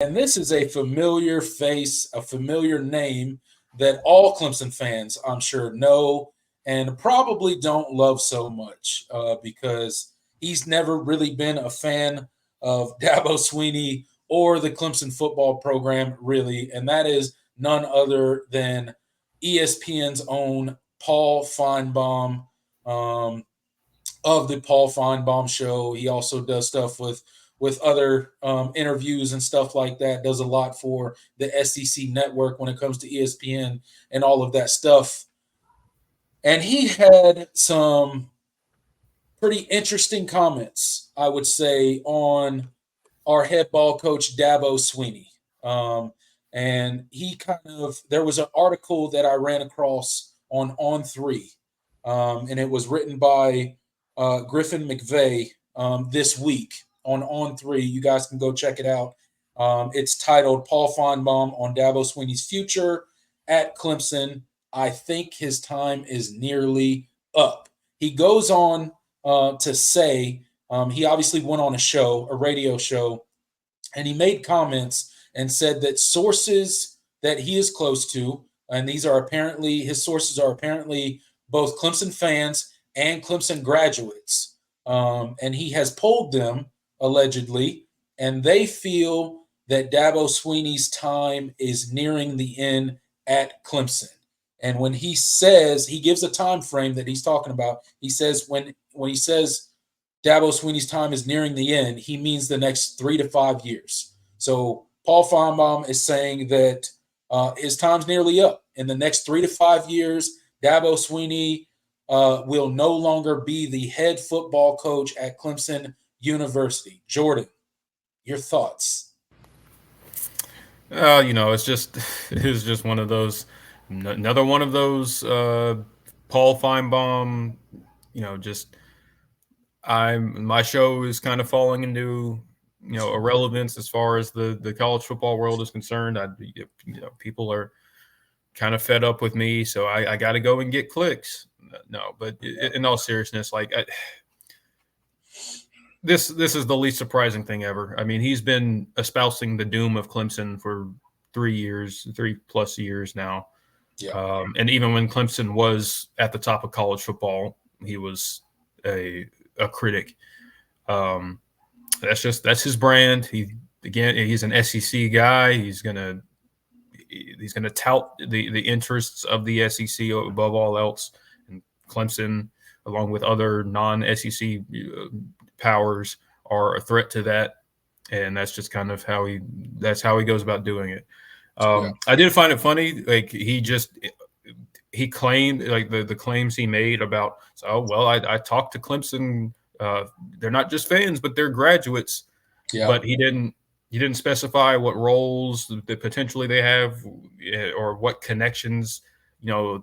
And this is a familiar face, a familiar name that all Clemson fans, I'm sure, know and probably don't love so much because he's never really been a fan of Dabo Sweeney or the Clemson football program, really. And that is none other than ESPN's own Paul Finebaum. Um, of the Paul Finebaum show. He also does stuff with other interviews and stuff like that. Does a lot for the SEC network when it comes to ESPN and all of that stuff. And he had some pretty interesting comments, I would say, on our head ball coach Dabo Sweeney. And he there was an article that I ran across on three, and it was written by Griffin McVeigh this week on three. You guys can go check it out. It's titled "Paul Finebaum on Dabo Sweeney's Future at Clemson. I think his time is nearly up." He goes on to say he obviously went on a radio show, and he made comments and said that sources that he is close to, and his sources are apparently both Clemson fans and Clemson graduates, and he has polled them allegedly, and they feel that Dabo Sweeney's time is nearing the end at Clemson. And when he gives a time frame that he's talking about. He says when he says Dabo Sweeney's time is nearing the end, he means the next 3 to 5 years. So Paul Finebaum is saying that his time's nearly up. In the next 3 to 5 years, Dabo Sweeney will no longer be the head football coach at Clemson University. Jordan, your thoughts? It's just one of those, another one of those Paul Feinbaum. Just my show is kind of falling into irrelevance as far as the college football world is concerned. People are kind of fed up with me, so I got to go and get clicks. No, but in all seriousness, this is the least surprising thing ever. I mean, he's been espousing the doom of Clemson for 3+ years now. Yeah. And even when Clemson was at the top of college football, he was a critic. That's his brand. He's an SEC guy. He's gonna tout the interests of the SEC above all else, and Clemson, along with other non-SEC powers, are a threat to that, and that's just kind of how he goes about doing it. I did find it funny, like he claimed, like the claims he made about, I talked to Clemson. They're not just fans, but they're graduates. Yeah. But he didn't specify what roles that potentially they have, or what connections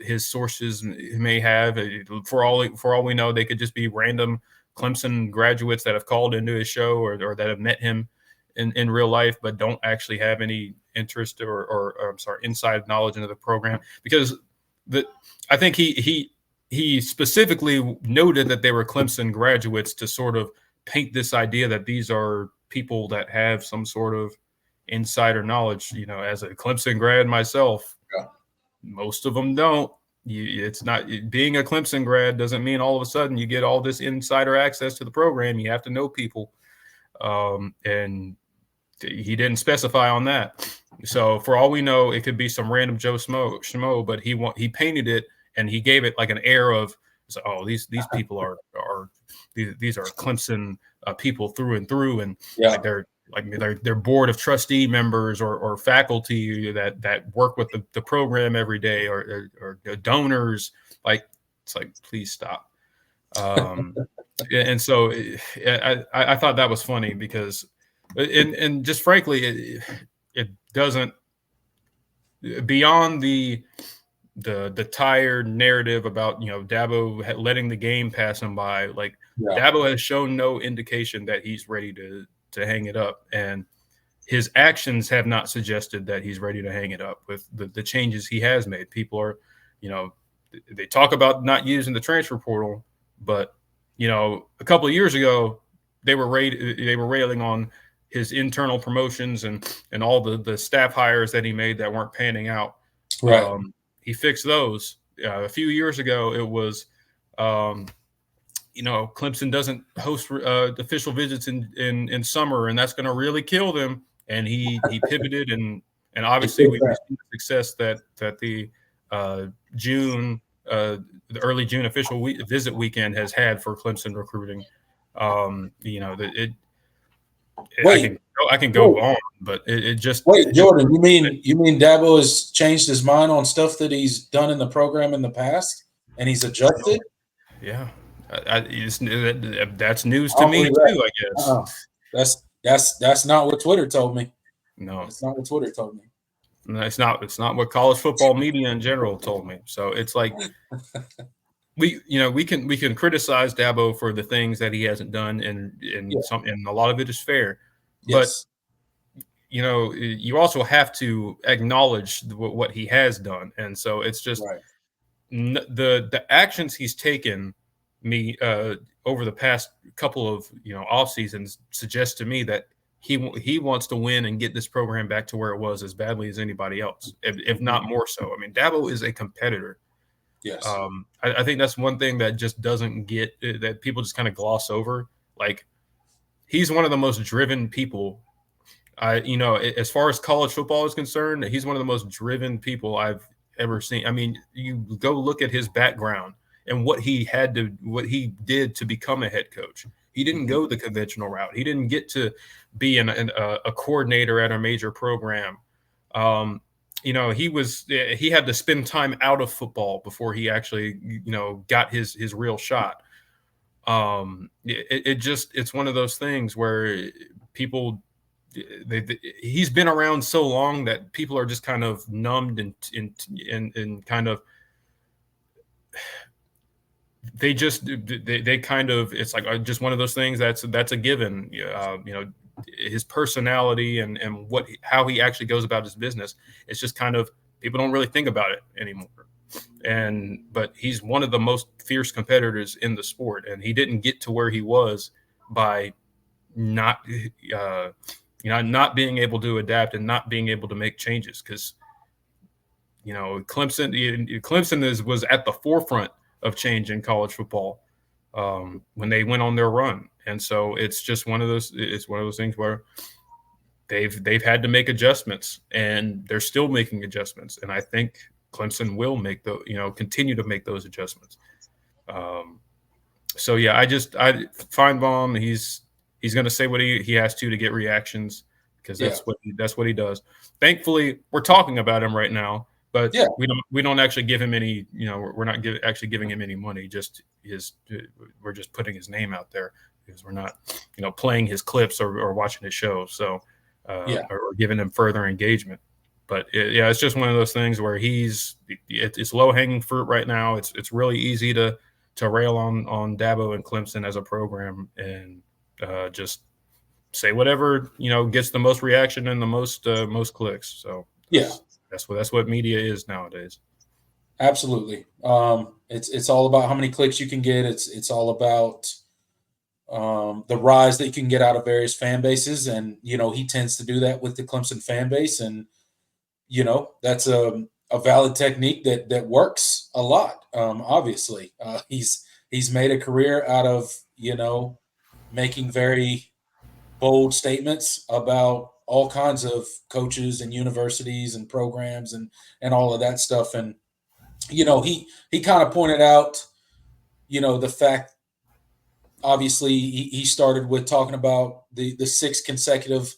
his sources may have. For all we know, they could just be random Clemson graduates that have called into his show, or that have met him in real life, but don't actually have any interest or I'm sorry, inside knowledge into the program. Because I think he specifically noted that they were Clemson graduates to sort of paint this idea that these are people that have some sort of insider knowledge. As a Clemson grad myself, most of them don't. It's not, being a Clemson grad doesn't mean all of a sudden you get all this insider access to the program. You have to know people, and he didn't specify on that. So for all we know, it could be some random Joe Schmo, but he painted it, and he gave it like an air of, these people are these are Clemson people through and through, and they're board of trustee members or faculty that work with the program every day, or donors. It's like, please stop. And so I thought that was funny because, and just frankly, it doesn't, beyond the tired narrative about Dabo letting the game pass him by. Dabo has shown no indication that he's ready to hang it up, and his actions have not suggested that he's ready to hang it up with the changes he has made. People are, they talk about not using the transfer portal, but a couple of years ago they were railing on his internal promotions and all the staff hires that he made that weren't panning out. Right. He fixed those. A few years ago, it was, Clemson doesn't host official visits in summer, and that's going to really kill them. And he pivoted, and obviously we've seen the success that the June the early June official visit weekend has had for Clemson recruiting. I can go on, but it just Jordan. You mean Dabo has changed his mind on stuff that he's done in the program in the past, and he's adjusted? Yeah, that's news to me too. I guess that's not what Twitter told me. No, it's not what Twitter told me. It's not what college football media in general told me. So it's like we can criticize Dabo for the things that he hasn't done, and a lot of it is fair. Yes. But you also have to acknowledge what he has done, and so it's just the actions he's taken over the past couple of off seasons suggest to me that he wants to win and get this program back to where it was as badly as anybody else, if not more so. I mean, Dabo is a competitor. Yes. I think that's one thing that just doesn't get that people just kind of gloss over. Like, he's one of the most driven people. As far as college football is concerned, he's one of the most driven people I've ever seen. I mean, you go look at his background and what he did to become a head coach. He didn't go the conventional route. He didn't get to be a coordinator at a major program. He had to spend time out of football before he actually, got his real shot. It's one of those things where people, he's been around so long that people are just kind of numbed and kind of, they kind of, it's like just one of those things that's a given. His personality and how he actually goes about his business, it's just kind of, people don't really think about it anymore. But he's one of the most fierce competitors in the sport, and he didn't get to where he was by not being able to adapt and not being able to make changes, because Clemson was at the forefront of change in college football when they went on their run. And so it's just one of those things where they've had to make adjustments, and they're still making adjustments. And I think Clemson will continue to make those adjustments. Finebaum, he's going to say what he has to get reactions, because that's what he does. Thankfully, we're talking about him right now, but we don't actually give him any, we're not actually giving him any money. We're just putting his name out there, because we're not, playing his clips or watching his shows. So, or giving him further engagement. But it's just one of those things where it's low hanging fruit right now. It's really easy to rail on Dabo and Clemson as a program, and just say whatever gets the most reaction and the most clicks. So that's what media is nowadays. Absolutely. It's all about how many clicks you can get. It's all about the rise that you can get out of various fan bases, and he tends to do that with the Clemson fan base, and that's a valid technique that works a lot. Obviously, he's made a career out of making very bold statements about all kinds of coaches and universities and programs and all of that stuff. And he kind of pointed out the fact, obviously he started with talking about the 6 consecutive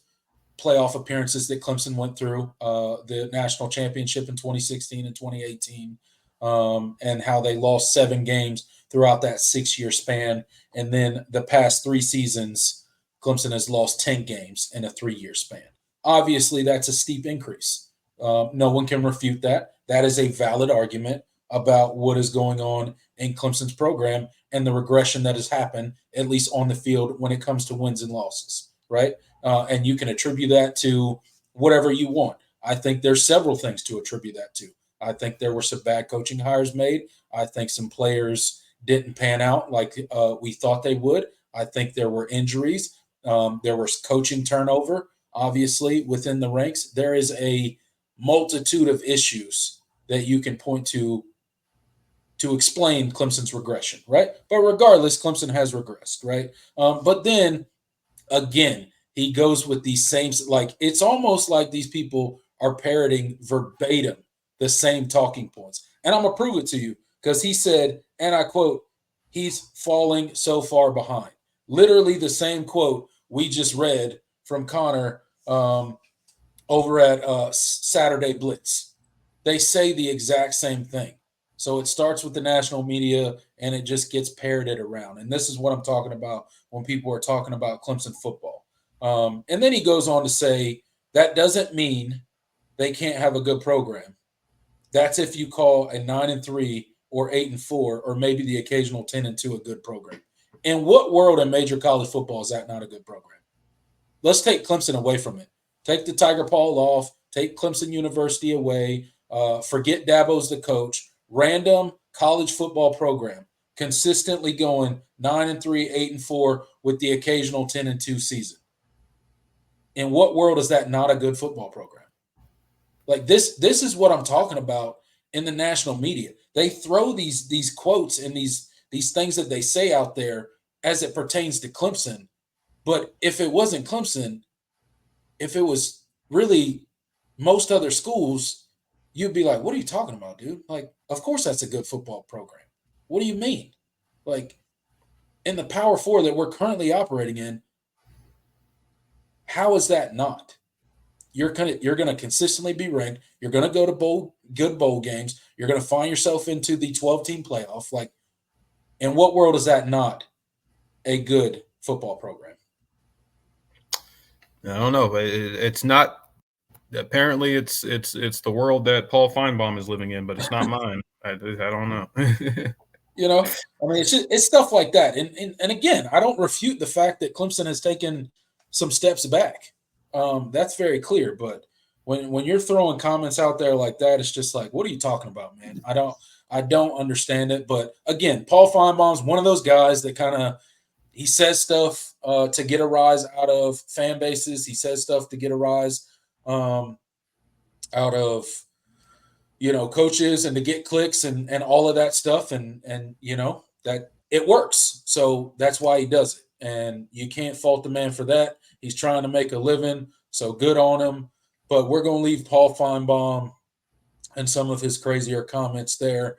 playoff appearances that Clemson went through, the national championship in 2016 and 2018, and how they lost 7 games throughout that 6-year span. And then the past 3 seasons, Clemson has lost 10 games in a 3-year span. Obviously, that's a steep increase. No one can refute that. That is a valid argument about what is going on in Clemson's program and the regression that has happened, at least on the field, when it comes to wins and losses, right? And you can attribute that to whatever you want. I think there's several things to attribute that to. I think there were some bad coaching hires made. I think some players didn't pan out like we thought they would. I think there were injuries. There was coaching turnover, obviously, within the ranks. There is a multitude of issues that you can point to explain Clemson's regression, right? But regardless, Clemson has regressed, right? But then again, he goes with these same, like, it's almost like these people are parroting verbatim the same talking points. And I'm going to prove it to you because he said, and I quote, he's falling so far behind. Literally the same quote we just read from Connor over at Saturday Blitz. They say the exact same thing. So it starts with the national media and it just gets parroted around. And this is what I'm talking about when people are talking about Clemson football. And then he goes on to say that doesn't mean they can't have a good program. That's if you call a 9-3 or 8-4 or maybe the occasional 10-2 a good program. In what world in major college football is that not a good program? Let's take Clemson away from it. Take the Tiger Paw off. Take Clemson University away. Forget Dabo's the coach. Random college football program consistently going 9-3, 8-4 with the occasional 10-2 season. In what world is that not a good football program? Like this is what I'm talking about in the national media. They throw these quotes and these things that they say out there as it pertains to Clemson. But if it wasn't Clemson, if it was really most other schools, you'd be like, what are you talking about, dude? Like, of course that's a good football program. What do you mean? Like, in the Power Four that we're currently operating in, how is that not? You're gonna consistently be ranked. You're gonna go to good bowl games. You're gonna find yourself into the 12-team playoff. Like, in what world is that not a good football program? I don't know, but it's not. Apparently, it's the world that Paul Finebaum is living in, but it's not mine. I don't know. You know, I mean, it's stuff like that. And again, I don't refute the fact that Clemson has taken some steps back. That's very clear. But when you're throwing comments out there like that, it's just like, what are you talking about, man? I don't understand it. But again, Paul Finebaum's one of those guys that kind of he says stuff to get a rise out of fan bases. He says stuff to get a rise out of coaches and to get clicks and all of that stuff. And that it works. So that's why he does it. And you can't fault the man for that. He's trying to make a living. So good on him. But we're going to leave Paul Finebaum and some of his crazier comments there.